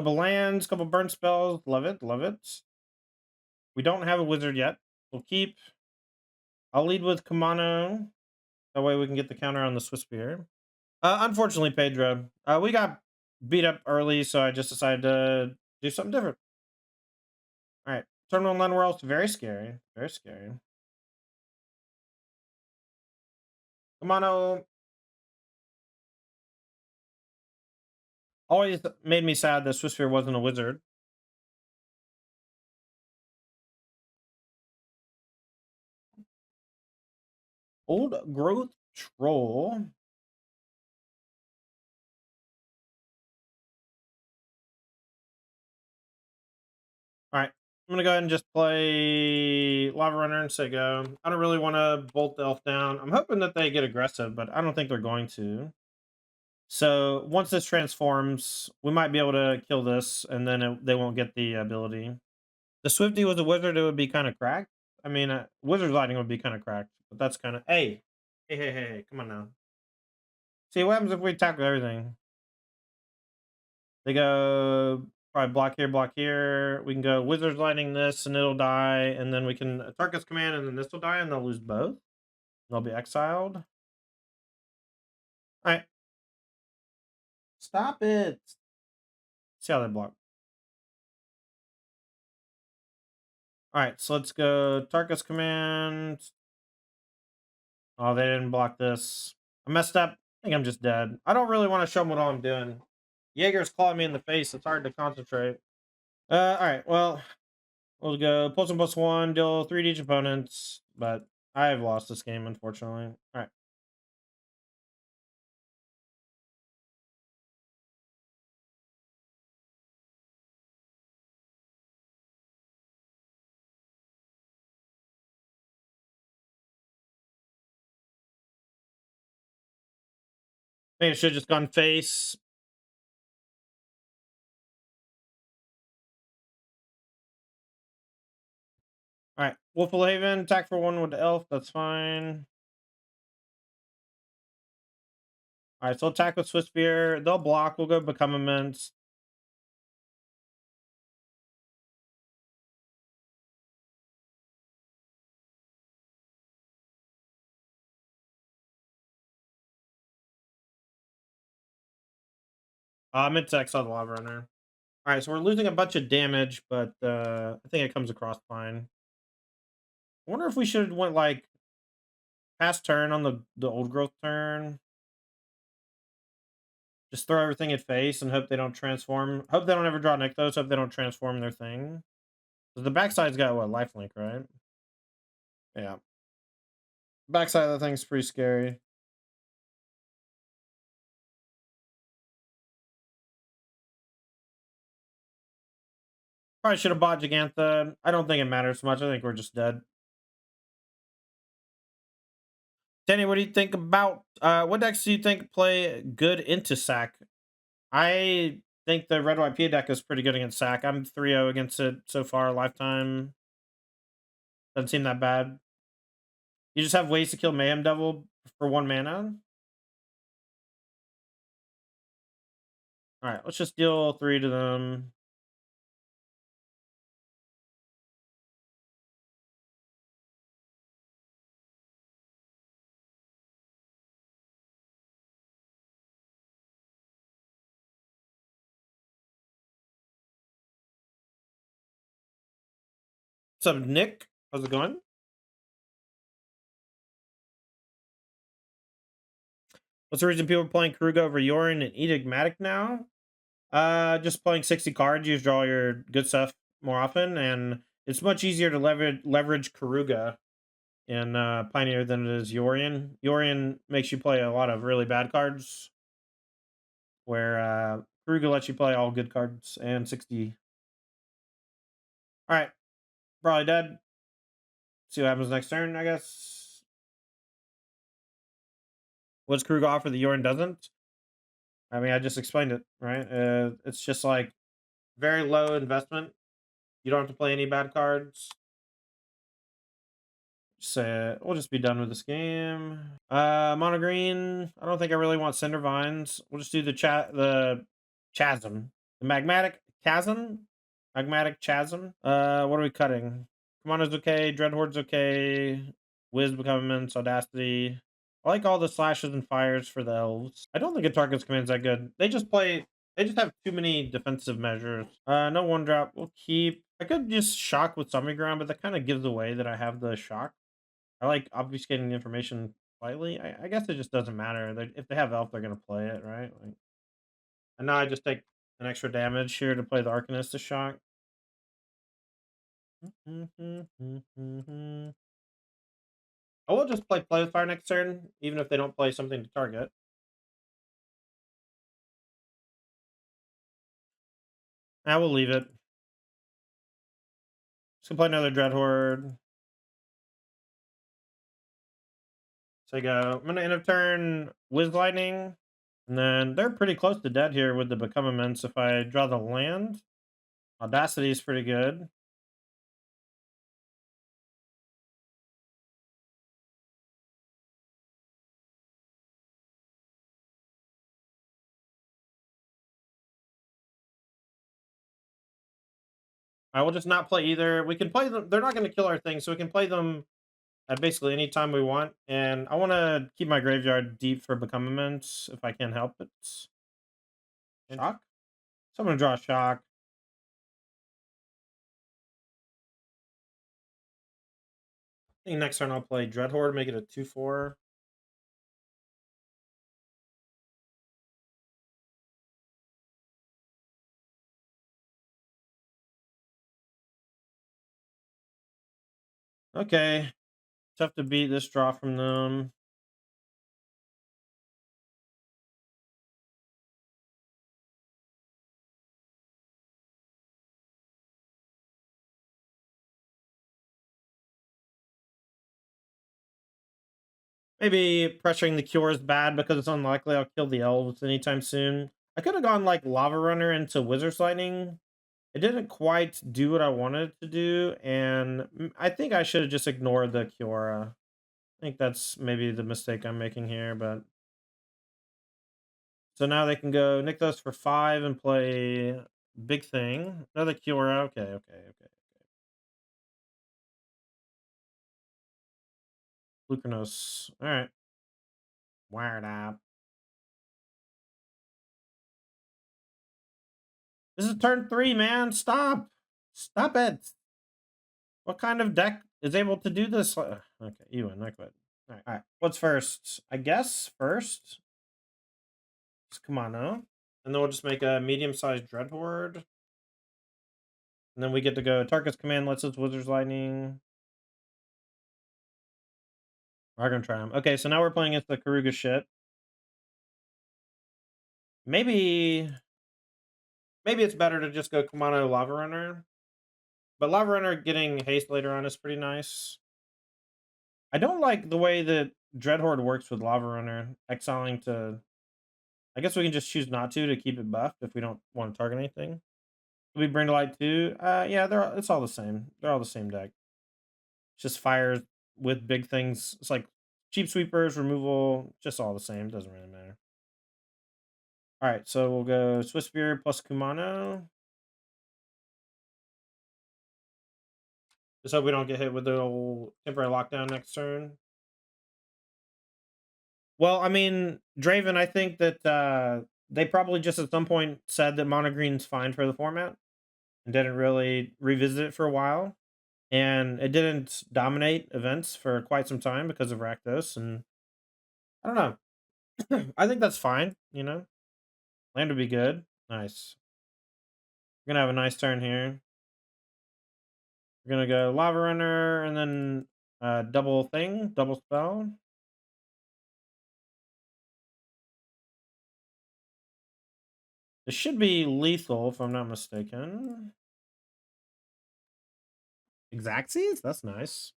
Couple lands, couple burn spells. Love it, love it. We don't have a wizard yet. We'll keep. I'll lead with Kamano. That way we can get the counter on the Swiss Spear. Unfortunately, Pedro, we got beat up early, so I just decided to do something different. All right, turn one land world. Very scary, very scary. Kamano always made me sad that Swiss Spear wasn't a wizard. Old growth troll. All right, I'm gonna go ahead and just play Lava Runner and say go. I don't really want to bolt the elf down. I'm hoping that they get aggressive, but I don't think they're going to. So once this transforms, we might be able to kill this, and then they won't get the ability. The Swifty was a wizard, it would be kind of cracked. I mean, Wizard Lightning would be kind of cracked, but that's kind of hey, come on now. See what happens if we tackle everything. They go probably block here, block here. We can go Wizard's Lightning this, and it'll die, and then we can Tarkus Command, and then this will die, and they'll lose both. They'll be exiled. All right, stop it. See how they block. All right, so let's go Tarkus Command. Oh, they didn't block this. I messed up. I think I'm just dead. I don't really want to show them what all I'm doing. Jaeger's clawing me in the face. It's hard to concentrate. All right. Well, we'll go +1/+1, deal 3 to each opponents. But I have lost this game, unfortunately. All right. I think I should have just gone face. All right. Wolfle Haven, attack for 1 with the elf. That's fine. All right. So attack with Swiss Spear. They'll block. We'll go become immense. I'm into exile the Lava Runner. All right. So we're losing a bunch of damage, but I think it comes across fine. I wonder if we should have went like pass turn on the old growth turn. Just throw everything at face and hope they don't transform. Hope they don't ever draw Nykthos. Hope they don't transform their thing. So the backside's got what, lifelink, right? Yeah. Backside of the thing's pretty scary. Probably should have bought Gigantha. I don't think it matters much. I think we're just dead. Tandy, what do you think about what decks do you think play good into sack? I think the red white P deck is pretty good against sack. I'm 3-0 against it so far, lifetime. Doesn't seem that bad. You just have ways to kill Mayhem Devil for 1 mana. All right, let's just deal 3 to them. What's up, Nick? How's it going? What's the reason people are playing Kruga over Yorin and Enigmatic now? Just playing 60 cards, you draw your good stuff more often, and it's much easier to leverage Karuga in Pioneer than it is Yorion. Yorion makes you play a lot of really bad cards, where Karuga lets you play all good cards and 60. All right, probably dead. See what happens next turn, I guess. What's Karuga offer the Yorion doesn't? I mean, I just explained it, right? It's just like very low investment. You don't have to play any bad cards. So we'll just be done with this game. Mono green. I don't think I really want Cinder Vines. We'll just do the Chasm, the Magmatic Chasm? Pragmatic Chasm? What are we cutting? Commando's okay, Dreadhorde's okay, Wiz Becoming Audacity. I like all the slashes and fires for the elves. I don't think a target's command's that good. They just have too many defensive measures. No one drop. We'll keep. I could just shock with Summary Ground, but that kind of gives away that I have the shock. I like obfuscating the information slightly. I guess it just doesn't matter. If they have elf, they're gonna play it, right? Like, and now I just take an extra damage here to play the Arcanist to shock. I will just play with fire next turn, even if they don't play something to target. I will leave it. Just gonna play another Dreadhorde. So go. I'm gonna end of turn Whiz Lightning. And then they're pretty close to dead here with the Become Immense. If I draw the land, Audacity is pretty good. I will just not play either. We can play them. They're not going to kill our thing, so we can play them at basically any time we want. And I want to keep my graveyard deep for Become Immense if I can help it. Shock? So I'm going to draw a shock. I think next turn I'll play Dreadhorde, make it a 2/4. Okay. Tough to beat this draw from them. Maybe pressuring the cure is bad because it's unlikely I'll kill the elves anytime soon. I could have gone like Lava Runner into Wizard's Lightning. It didn't quite do what I wanted it to do, and I think I should have just ignored the Kiora. I think that's maybe the mistake I'm making here, but so now they can go Nykthos for 5 and play Big Thing. Another Kiora. Okay. Lucanos. All right. Wired up. This is turn 3, man. Stop. Stop it. What kind of deck is able to do this? Okay, you win. I quit. All right. What's first? I guess first. It's Kamano. And then we'll just make a medium-sized Dreadhorde. And then we get to go Tarkus Command lets us Wizard's Lightning. We're gonna try him. Okay, so now we're playing against the Karuga shit. Maybe it's better to just go Kamano Lava Runner. But Lava Runner getting haste later on is pretty nice. I don't like the way that Dreadhorde works with Lava Runner, exiling to. I guess we can just choose not to keep it buffed if we don't want to target anything. We bring to light too. Yeah, it's all the same. They're all the same deck. It's just fires with big things. It's like cheap sweepers, removal, just all the same. Doesn't really matter. All right, so we'll go Swiss Spear plus Kumano. Just hope we don't get hit with the old temporary lockdown next turn. Well, I mean, Draven, I think that they probably just at some point said that mono green's fine for the format and didn't really revisit it for a while. And it didn't dominate events for quite some time because of Rakdos. And I don't know. I think that's fine, you know? Land would be good. Nice. We're going to have a nice turn here. We're going to go Lava Runner and then double thing, double spell. This should be lethal if I'm not mistaken. Exactsies? That's nice.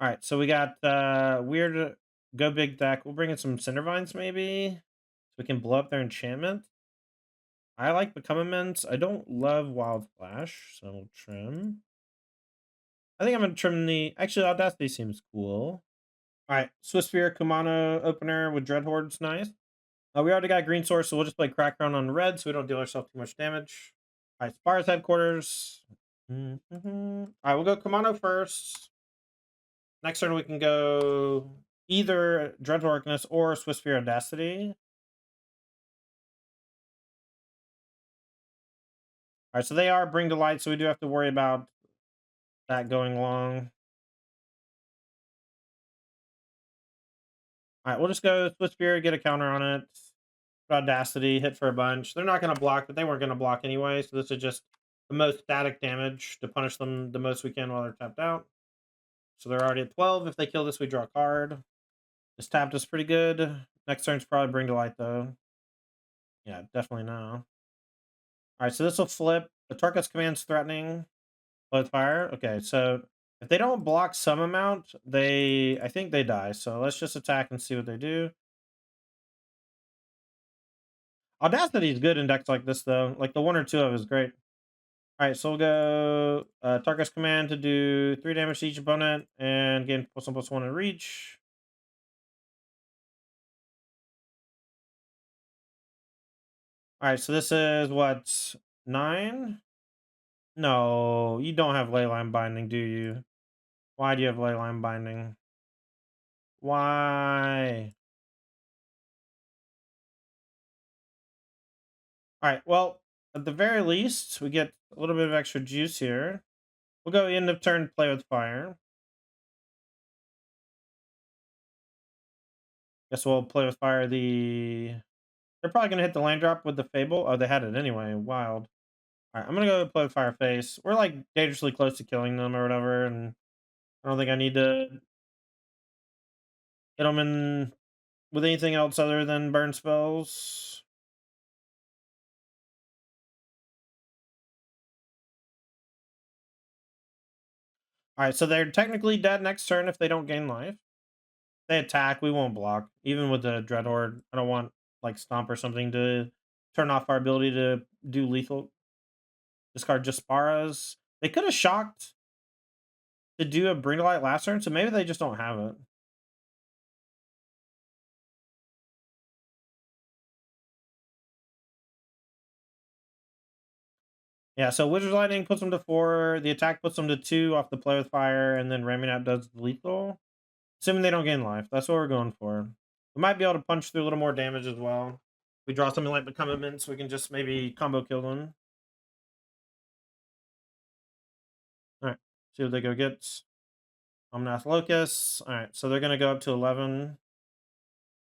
All right, so we got weird go big deck. We'll bring in some Cindervines maybe so we can blow up their enchantment. I like Become Immense. I don't love Wild Flash, so we'll trim. I think I'm gonna trim the. Actually, Audacity seems cool. All right, Swiss Spear Kumano opener with Dreadhorde's nice. We already got green source, so we'll just play crack crown on red so we don't deal ourselves too much damage. All right, Spire's headquarters. All right, we'll go Kamano first. Next turn we can go either Dreadhorde Blitz or Swiss Spear Audacity. All right, so they are Bring to Light, so we do have to worry about that going long. All right, we'll just go Swiss Spear, get a counter on it. Audacity, hit for a bunch. They're not going to block, but they weren't going to block anyway, so this is just the most static damage to punish them the most we can while they're tapped out. So they're already at 12. If they kill this, we draw a card. This tapped is pretty good. Next turn's probably Bring to Light, though. Yeah, definitely no. All right, so this will flip. The Tarkus command's threatening. Both fire. Okay, so if they don't block some amount, I think they die. So let's just attack and see what they do. Audacity is good in decks like this, though. Like the 1 or 2 of it is great. All right, so we'll go Tarkus command to do 3 damage to each opponent and gain +1/+1 in reach. All right, so this is what, 9? No, you don't have Leyline Binding, do you? Why do you have Leyline Binding? Why? All right, well, at the very least, we get a little bit of extra juice here. We'll go end of turn, play with fire. Guess we'll play with fire They're probably going to hit the land drop with the Fable. Oh, they had it anyway. Wild. All right, I'm going to go play with Fireface. We're like dangerously close to killing them or whatever, and I don't think I need to hit them in with anything else other than burn spells. All right, so they're technically dead next turn if they don't gain life. They attack, we won't block. Even with the Dreadhorde, I don't want like Stomp or something to turn off our ability to do lethal. Discard Jasparas. They could have shocked to do a Bring to Light last turn, so maybe they just don't have it. Yeah, so Wizard's Lightning puts them to 4. The attack puts them to 2 off the play with fire, and then Raminap does lethal. Assuming they don't gain life. That's what we're going for. We might be able to punch through a little more damage as well. We draw something like Becommitment, so we can just maybe combo kill them. Alright, see what they go get. Omnath Locust. Alright, so they're going to go up to 11.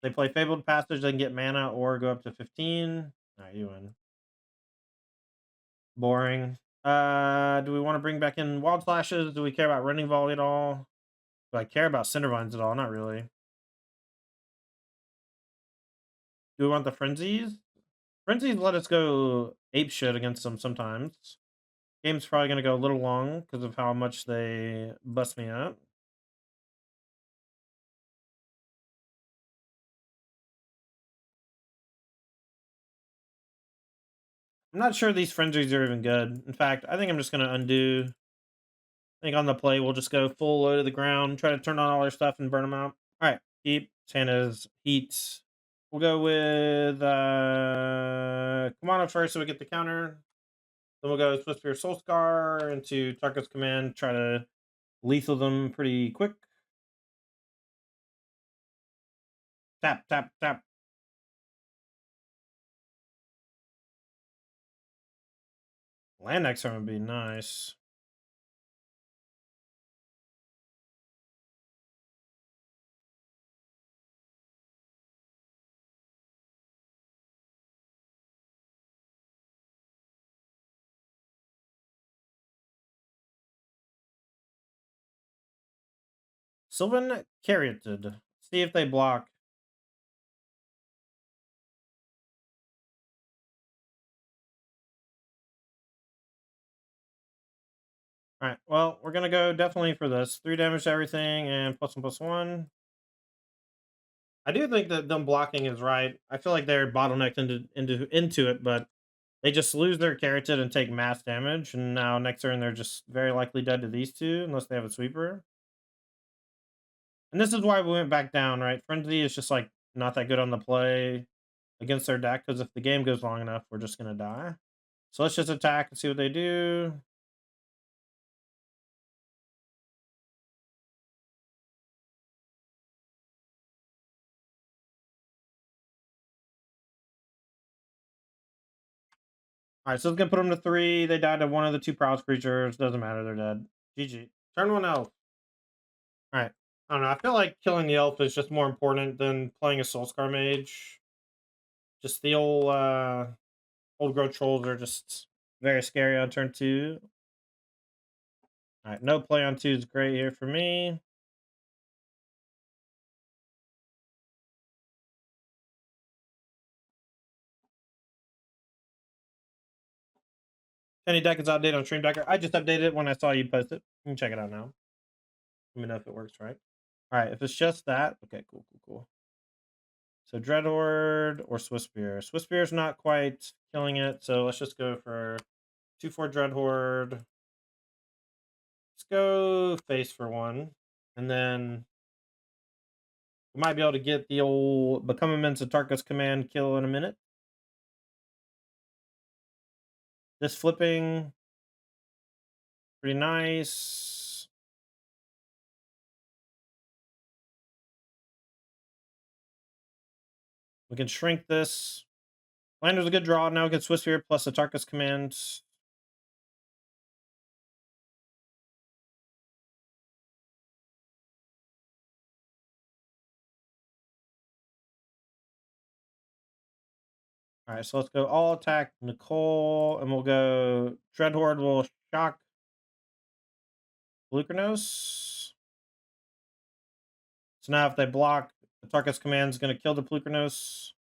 They play Fabled Passage, they can get mana or go up to 15. Alright, you win. Boring. Do we want to bring back in Wild Flashes? Do we care about Rending Volley at all? Do I care about Cindervines at all? Not really. Do we want the Frenzies? Frenzies let us go ape shit against them sometimes. Game's probably going to go a little long because of how much they bust me up. I'm not sure these Frenzies are even good. In fact, I think I'm just going to undo. I think on the play, we'll just go full low to the ground, try to turn on all their stuff and burn them out. All right, keep Santa's heat. We'll go with Kamano first so we get the counter. Then we'll go Swift Spear Soul Scar into Tarkus command, try to lethal them pretty quick. Tap, tap, tap. Land next turn would be nice. Sylvan Caryatid. See if they block. Alright, well, we're gonna go definitely for this. 3 damage to everything and +1/+1. I do think that them blocking is right. I feel like they're bottlenecked into it, but they just lose their Caryatid and take mass damage, and now next turn they're just very likely dead to these two unless they have a sweeper. And this is why we went back down, right? Frenzy is just like not that good on the play. against their deck, because if the game goes long enough, we're just gonna die. So let's just attack and see what they do. Alright, so it's gonna put them to 3. They died to one of the 2 prowess creatures. Doesn't matter, they're dead. GG. Turn 1 elf. Alright. I don't know. I feel like killing the elf is just more important than playing a Soulscar mage. Just the old growth trolls are just very scary on turn 2. Alright, no play on 2 is great here for me. Any deck is outdated on Stream Decker. I just updated it when I saw you post it. You can check it out now. Let me know if it works right. Alright, if it's just that, okay, cool. So Dreadhorde or Swiftspear. Swiftspear's not quite killing it, so let's just go for 2/4 Dreadhorde. Let's go face for 1. And then we might be able to get the old Become Immense Tarkus command kill in a minute. This flipping, pretty nice. We can shrink this. Lander's a good draw. Now we get Swiftspear plus the Tarkus command. All right, so let's go all attack Nicole, and we'll go Dreadhorde will shock Blukernos. So now if they block, the Tarkus command is going to kill the Blukernos.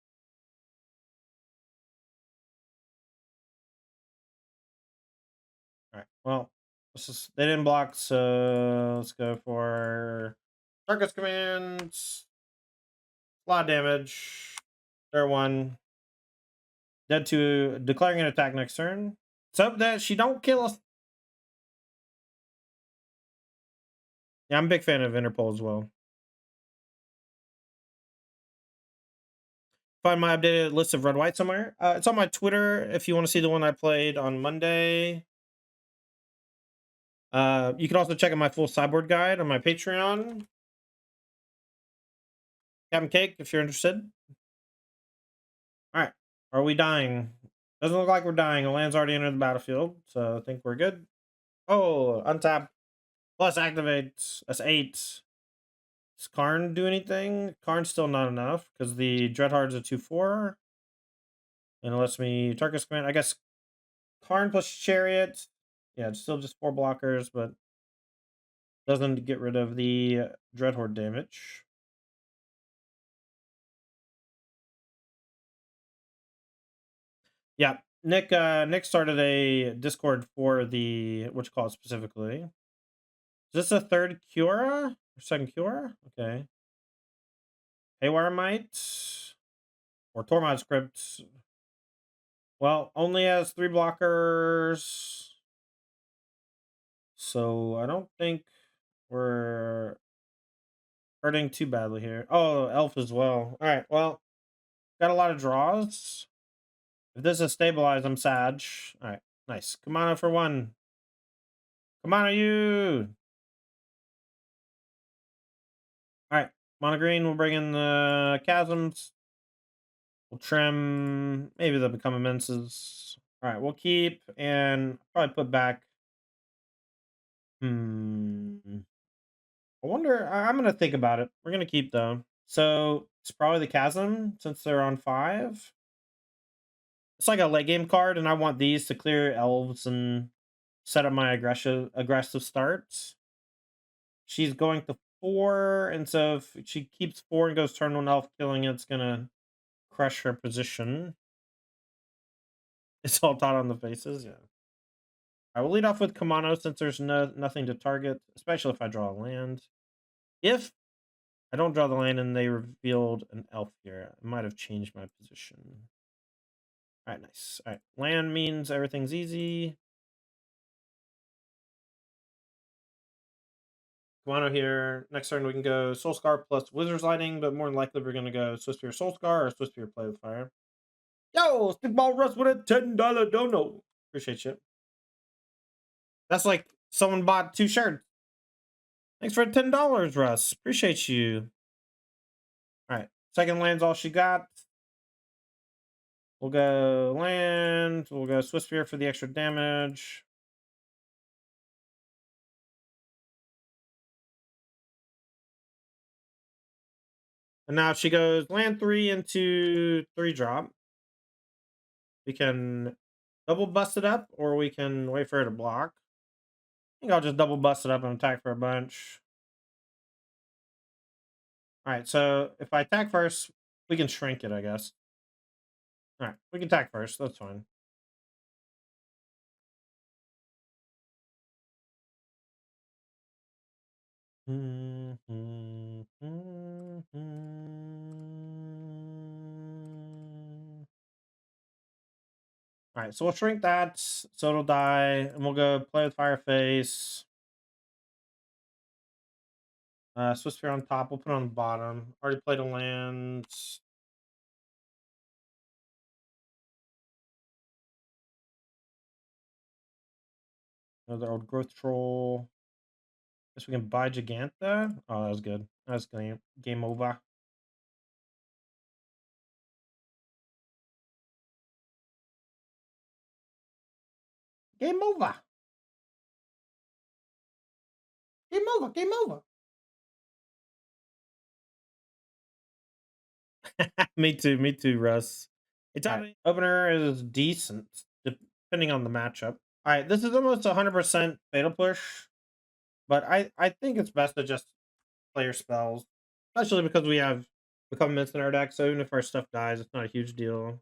All right, well, they didn't block, so let's go for Tarkus commands. A lot of damage. They're 1. Dead 2, declaring an attack next turn. So that she don't kill us. Yeah, I'm a big fan of Interpol as well. Find my updated list of red white somewhere. It's on my Twitter if you want to see the one I played on Monday. You can also check out my full sideboard guide on my Patreon. Captain Cake, if you're interested. All right, are we dying? Doesn't look like we're dying. A land's already entered the battlefield, so I think we're good. Oh, untap plus activate. That's 8. Does Karn do anything? Karn's still not enough because the Dreadharde's a 2/4. And it lets me Tarkus command. I guess Karn plus Chariot. Yeah, it's still just 4 blockers, but doesn't get rid of the Dreadhorde damage. Yeah, Nick started a Discord for the what you call it specifically. Is this a 3rd Cura or 2nd Cura? Okay. Haywire Might or Tormod Script. Well, only has 3 blockers. So I don't think we're hurting too badly here. Oh, elf as well. All right, well, got a lot of draws. If this is stabilized, I'm sad. All right, nice. Come on for 1. Come on, you. All right, mono green. We'll bring in the chasms. We'll trim. Maybe they'll become immenses. All right, we'll keep and probably put back. I wonder. I'm gonna think about it. We're gonna keep though. So it's probably the chasm since they're on 5. It's like a late game card, and I want these to clear elves and set up my aggressive starts. She's going to 4, and so if she keeps 4 and goes turn 1 elf killing, it's gonna crush her position. It's all taught on the faces, yeah. I will lead off with Kamano since there's nothing to target, especially if I draw a land. If I don't draw the land and they revealed an elf here, I might have changed my position. All right, nice. All right, land means everything's easy. Kamano here. Next turn we can go Soulscar plus Wizard's Lighting, but more than likely we're going to go Swiftspear Soulscar or Swiftspear Play with Fire. Yo, Stickball Russ with a $10 dono. Appreciate you. That's like someone bought 2 shirts. Thanks for $10, Russ. Appreciate you. All right. Second land's all she got. We'll go land. We'll go Swiss Spear for the extra damage. And now if she goes land 3 into 3 drop, we can double bust it up, or we can wait for her to block. I think I'll just double bust it up and attack for a bunch. All right, so if I attack first, we can shrink it, I guess. All right, we can attack first. That's fine. All right, so we'll shrink that so it'll die, and we'll go play with Fireface. Swiss Spear on top. We'll put it on the bottom. Already played a land. Another old growth troll. Guess we can buy Giganta. Oh, that was good. That was game over. Game over. Game over. Game over. Me too. Me too, Russ. It's right. Opener is decent, depending on the matchup. All right, this is almost 100% fatal push, but I think it's best to just play your spells, especially because we have become mints in our deck. So even if our stuff dies, it's not a huge deal.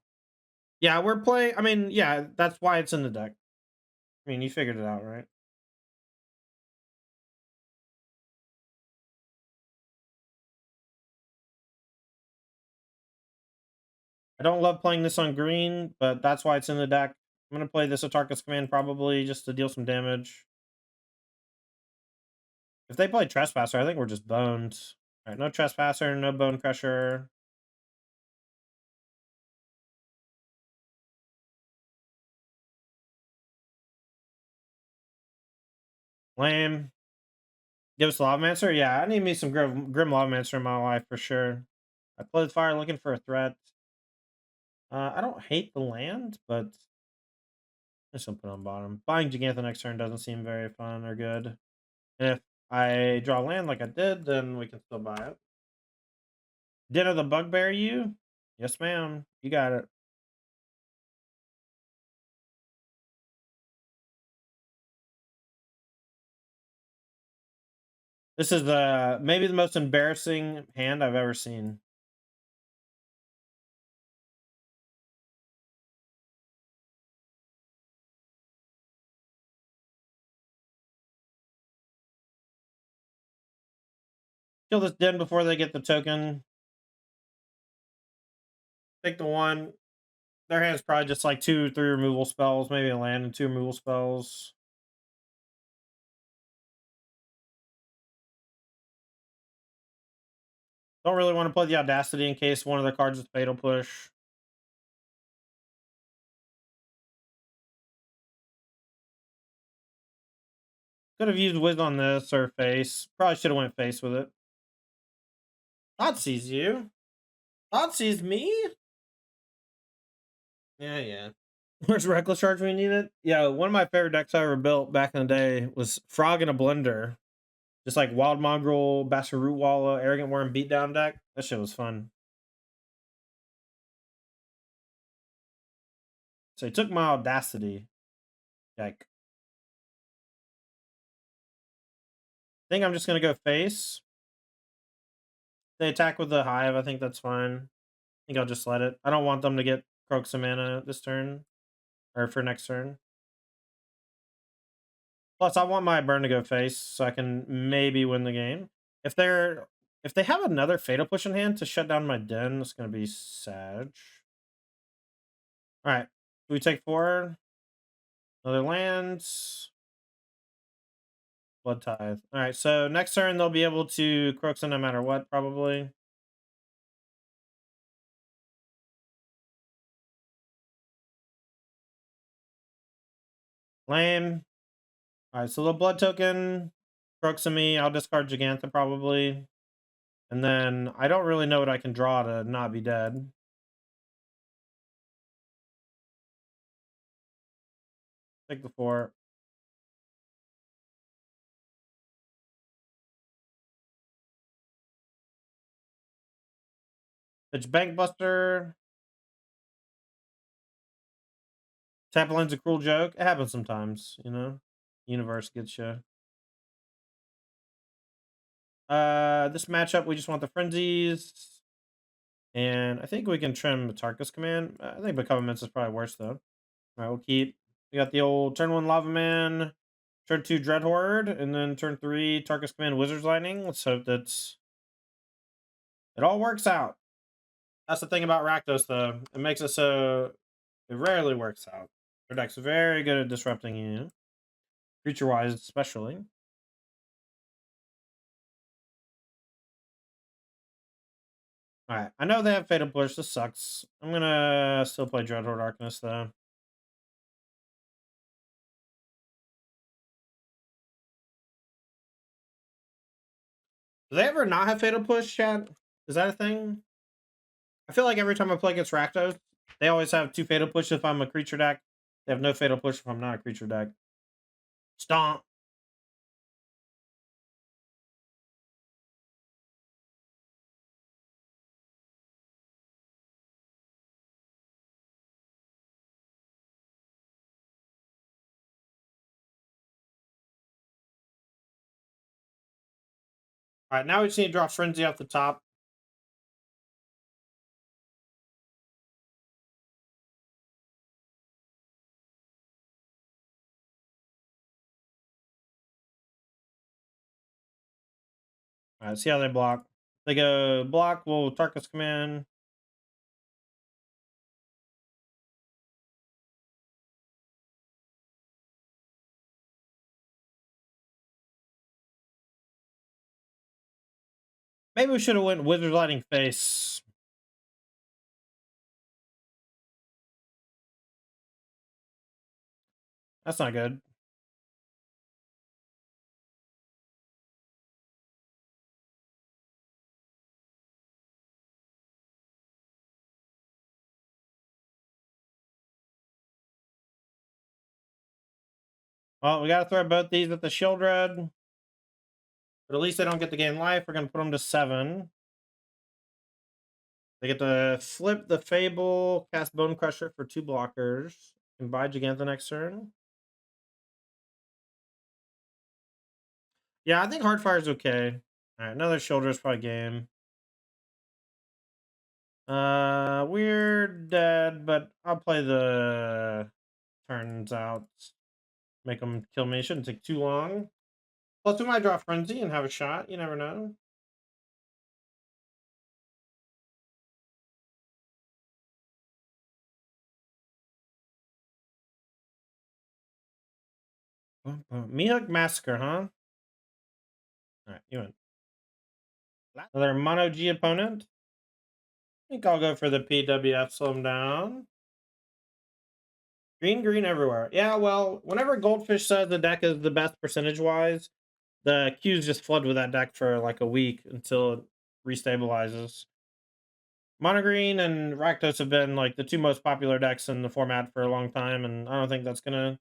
Yeah, we're playing. I mean, yeah, that's why it's in the deck. I mean, you figured it out, right? I don't love playing this on green, but that's why it's in the deck. I'm gonna play this Atarka's Command probably just to deal some damage. If they play Trespasser, I think we're just boned. All right, no Trespasser, no Bone Crusher. Lame. Give us Lavamancer? Yeah, I need me some Grim Lavamancer in my life for sure. I played Fire looking for a threat. I don't hate the land, but I just don't put it on bottom. Buying Gigantha next turn doesn't seem very fun or good. If I draw land like I did, then we can still buy it. Dinner the Bugbear you? Yes, ma'am. You got it. This is maybe the most embarrassing hand I've ever seen. Kill this den before they get the token. Take the 1. Their hand's probably just like 2 or 3 removal spells, maybe a land and 2 removal spells. Don't really want to play the Audacity in case one of their cards is Fatal Push. Could have used Wiz on this or Face. Probably should have went Face with it. Thought sees you. Thought sees me? Yeah. Where's Reckless Charge when you need it? Yeah, one of my favorite decks I ever built back in the day was Frog in a Blender. Just like Wild Mongrel, Bastard Rootwalla, Arrogant Worm Beatdown deck. That shit was fun. So he took my Audacity. Like, I think I'm just gonna go Face. They attack with the Hive. I think that's fine. I think I'll just let it. I don't want them to get Croak some mana this turn. Or for next turn. Plus, I want my burn to go Face so I can maybe win the game. If they have another Fatal Push in hand to shut down my den, it's gonna be sad. Alright. Do we take 4? Another lands. Blood Tithe. Alright, so next turn they'll be able to Croak no matter what, probably. Lame. Alright, so the blood token crooks of me. I'll discard Giganta probably. And then I don't really know what I can draw to not be dead. Take the 4. Pitch Bank Buster. Tap line's a cruel joke. It happens sometimes, you know? Universe gets you. This matchup, we just want the frenzies. And I think we can trim the Tarkus command. I think Become Immense is probably worse, though. Alright, we'll keep. We got the old turn 1 Lava Man, turn 2 Dreadhorde, and then turn 3 Tarkus command Wizard's Lightning. Let's hope that it all works out. That's the thing about Rakdos, though. It makes it so it rarely works out. Their deck's very good at disrupting you, creature-wise especially. Alright, I know they have Fatal Push. This sucks. I'm gonna still play Dreadhorde Arcanist, though. Do they ever not have Fatal Push, chat? Is that a thing? I feel like every time I play against Rakdos, they always have 2 Fatal Push if I'm a creature deck. They have no Fatal Push if I'm not a creature deck. Stomp. Alright, now we just need to draw Frenzy off the top. Alright, see how they block. They go block, we'll Tarkus command. Maybe we should have went Wizard Lighting Face. That's not good. Well, we gotta throw both these at the Shieldred. But at least they don't get to gain life. We're gonna put them to 7. They get to flip the Fable, cast Bone Crusher for 2 blockers, and buy Giganta next turn. Yeah, I think Hardfire's okay. Alright, another Shieldred's probably game. We're dead, but I'll play the turns out. Make them kill me. It shouldn't take too long. Plus, we might draw Frenzy and have a shot. You never know. Mihawk Massacre, huh? Alright, you win. Another Mono G opponent. I think I'll go for the PWF, slow him down. Green, green everywhere. Yeah, well, whenever Goldfish says the deck is the best percentage-wise, the queues just flood with that deck for like a week until it restabilizes. Mono Green and Rakdos have been like the 2 most popular decks in the format for a long time, and I don't think that's gonna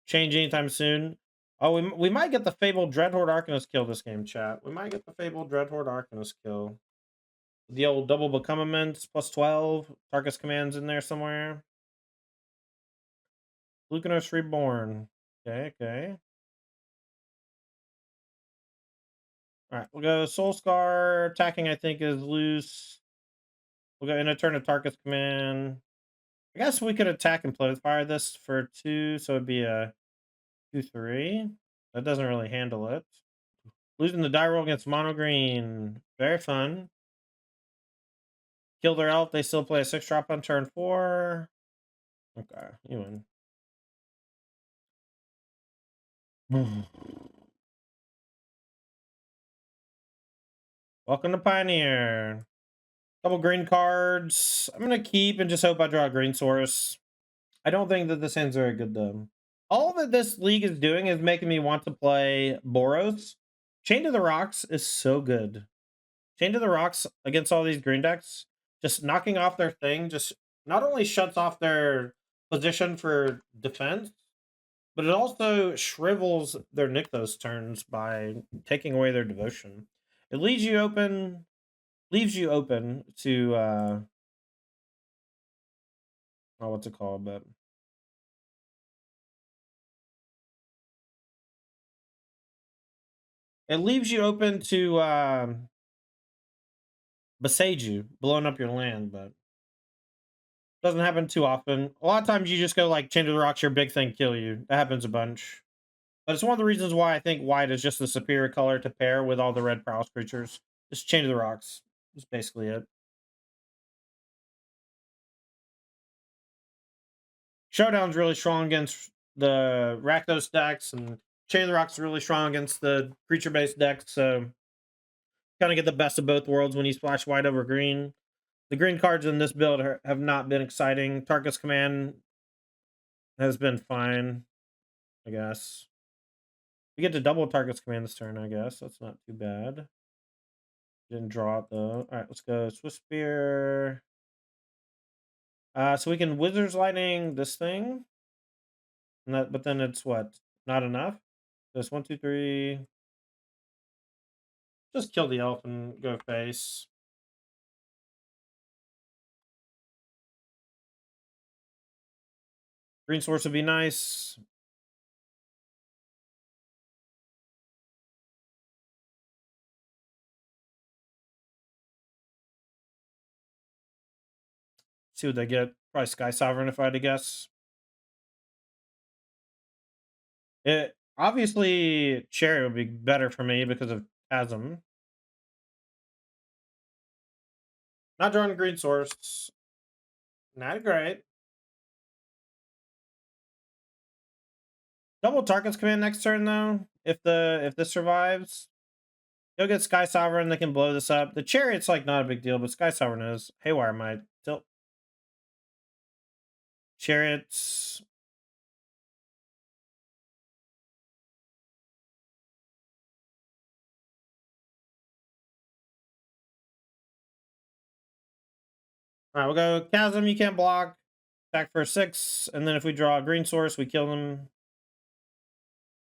change anytime soon. Oh, we might get the Fabled Dreadhorde Arcanist kill this game, chat. We might get the Fabled Dreadhorde Arcanist kill. The old double Become Immense plus 12. Tarkus commands in there somewhere. Lucanos Reborn. Okay, okay. Alright, we'll go Soul Scar. Attacking, I think, is loose. We'll go in a turn of Tarkus command. I guess we could attack and play fire this for 2, so it'd be a 2-3. That doesn't really handle it. Losing the die roll against mono green. Very fun. Kill their elf. They still play a 6-drop on turn 4. Okay, you win. Welcome to Pioneer. Couple green cards. I'm gonna keep and just hope I draw a green source. I don't think that this hand's very good though. All that this league is doing is making me want to play Boros. Chain to the Rocks is so good. Chain to the Rocks against all these green decks, just knocking off their thing, just not only shuts off their position for defense, but it also shrivels their Nykthos turns by taking away their devotion. It leaves you open to oh, what's it called? But it leaves you open to besiege you, blowing up your land, but doesn't happen too often. A lot of times you just go like Chain to the Rocks, your big thing, kill you. That happens a bunch. But it's one of the reasons why I think white is just the superior color to pair with all the red prowess creatures. Just Chain to the Rocks. That's basically it. Showdown's really strong against the Rakdos decks, and Chain of the Rocks is really strong against the creature-based decks, so kind of get the best of both worlds when you splash white over green. The green cards in this build have not been exciting. Tarkus Command has been fine, I guess. We get to double Tarkus Command this turn, I guess. That's not too bad. Didn't draw it, though. All right, let's go Swiss Spear. So we can Wizard's Lightning this thing. But then it's what? Not enough? So it's 1, 2, 3. Just kill the elf and go face. Green source would be nice. See what they get. Probably Sky Sovereign if I had to guess. It obviously Cherry would be better for me because of Chasm. Not drawing green source. Not great. Double Target's command next turn though. If this survives, you'll get Sky Sovereign. They can blow this up. The Chariot's like not a big deal, but Sky Sovereign is. Haywire might tilt. Chariots. All right, we'll go Chasm. You can't block. Attack for 6, and then if we draw a green source, we kill them.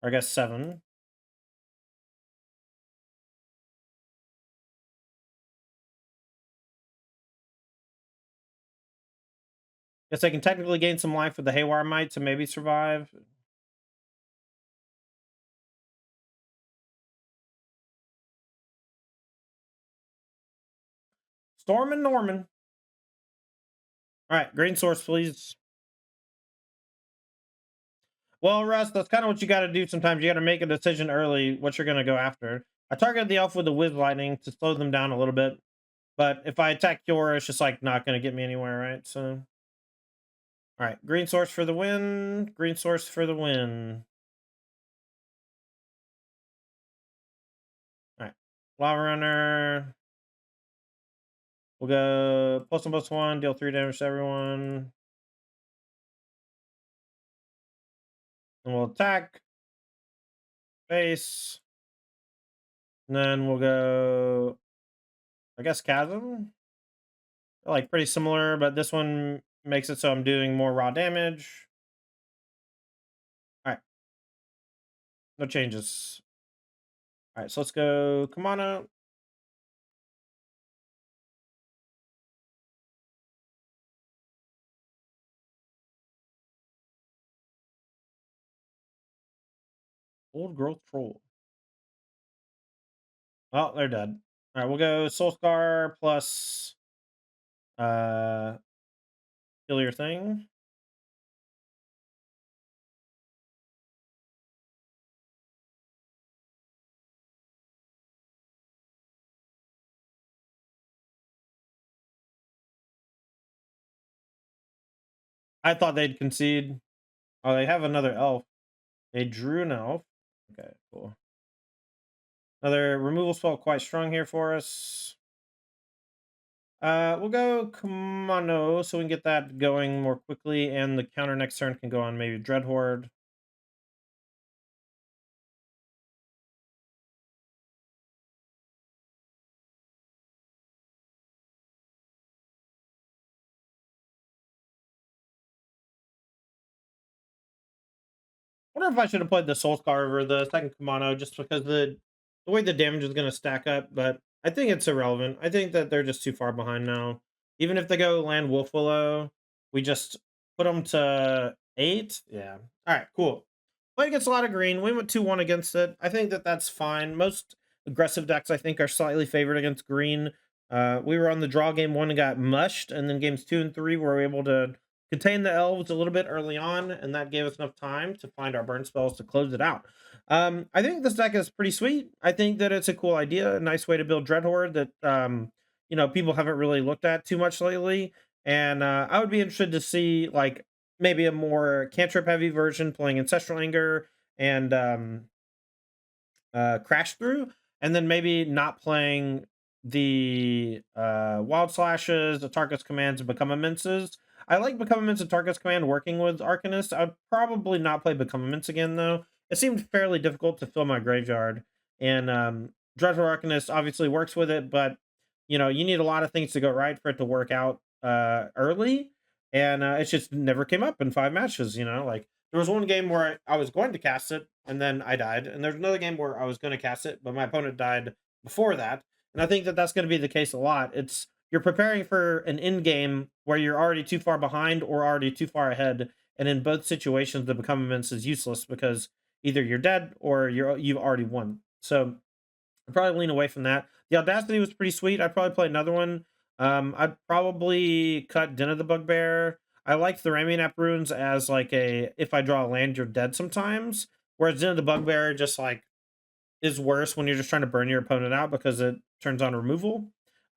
Or I guess 7. Guess I can technically gain some life with the Haywire Might to maybe survive. Storm and Norman. All right, green source, please. Well, Russ, that's kind of what you got to do sometimes. You got to make a decision early what you're going to go after. I targeted the elf with the Wiz Lightning to slow them down a little bit. But if I attack Kiora, it's just like not going to get me anywhere, right? So, all right, green source for the win. Green source for the win. All right, Lava Runner. We'll go +1/+1, deal 3 damage to everyone. And we'll attack. Face. And then we'll go, I guess, Chasm. They're like pretty similar, but this one makes it so I'm doing more raw damage. All right. No changes. All right, so let's go Kamana. Old Growth Troll. Oh, they're dead. All right, we'll go Soul Scar plus kill your thing. I thought they'd concede. Oh, they have another elf. They drew an elf. Okay, cool. Another removal spell quite strong here for us. We'll go Kamano so we can get that going more quickly, and the counter next turn can go on maybe Dreadhorde. wonder if I should have played the Soulscar over the second Kamano just because the way the damage is going to stack up, but I think it's irrelevant. I think that they're just too far behind now. Even if they go land Wolf Willow, we just put them to 8. Yeah. All right, cool. Played against a lot of green. We went 2-1 against it. I think that that's fine. Most aggressive decks, I think, are slightly favored against green. We were on the draw game 1 and got mushed, and then games 2 and 3 we were able to contain the elves a little bit early on, and that gave us enough time to find our burn spells to close it out. I think this deck is pretty sweet. I think that it's a cool idea, a nice way to build Dreadhorde that people haven't really looked at too much lately. And I would be interested to see like maybe a more cantrip heavy version playing Ancestral Anger and Crash Through, and then maybe not playing the Wild Slashes, the Tarkus Commands, and Become Immenses. I like Become Immense and Tarkus Command working with Arcanist. I'd probably not play Become Immense again, though. It seemed fairly difficult to fill my graveyard, and Dreadhorde Arcanist obviously works with it, but you need a lot of things to go right for it to work out early, and it just never came up in 5 matches. Like there was one game where I was going to cast it and then I died, and there's another game where I was going to cast it, but my opponent died before that. And I think that that's going to be the case a lot. It's you're preparing for an end game where you're already too far behind or already too far ahead, and in both situations, the become immense is useless because either you're dead or you've already won. So I'd probably lean away from that. The Audacity was pretty sweet. I'd probably play another one. I'd probably cut Den of the Bugbear. I liked the Raminap runes as like a if I draw a land, you're dead sometimes. Whereas Den of the Bugbear just like is worse when you're just trying to burn your opponent out because it turns on removal.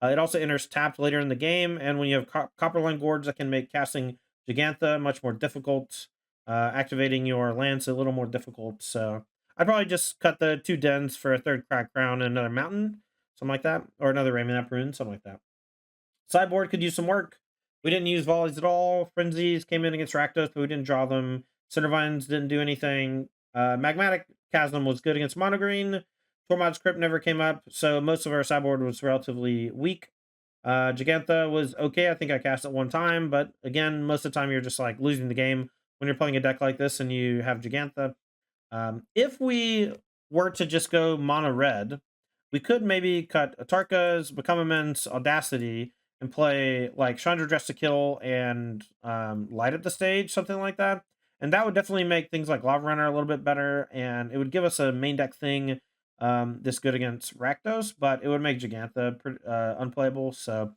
It also enters tapped later in the game, and when you have Copperline Gorge, that can make casting Gigantha much more difficult, activating your lands a little more difficult. So I'd probably just cut the 2 dens for a 3rd Crack Crown and another Mountain, something like that, or another Raminap Rune, something like that. Sideboard could use some work. We didn't use volleys at all. Frenzies came in against Rakdos, but we didn't draw them. Cindervines didn't do anything. Magmatic Chasm was good against Mono Green. Tormod's Crypt never came up, so most of our sideboard was relatively weak. Gigantha was okay. I think I cast it 1 time, but again, most of the time you're just like losing the game when you're playing a deck like this and you have Gigantha. If we were to just go mono red, we could maybe cut Atarka's, Become Immense, Audacity, and play like Chandra Dress to Kill and Light Up the Stage, something like that. And that would definitely make things like Lava Runner a little bit better, and it would give us a main deck thing this good against Rakdos, but it would make Gigantha unplayable. So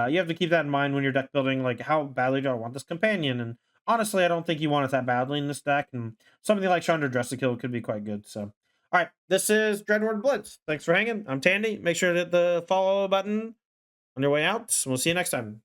you have to keep that in mind when you're deck building, like how badly do I want this companion? And honestly, I don't think you want it that badly in this deck, and something like Chandra Dress to Kill could be quite good. So, all right, this is Dreadhorde Blitz. Thanks for hanging. I'm Tandy. Make sure to hit the follow button on your way out. We'll see you next time.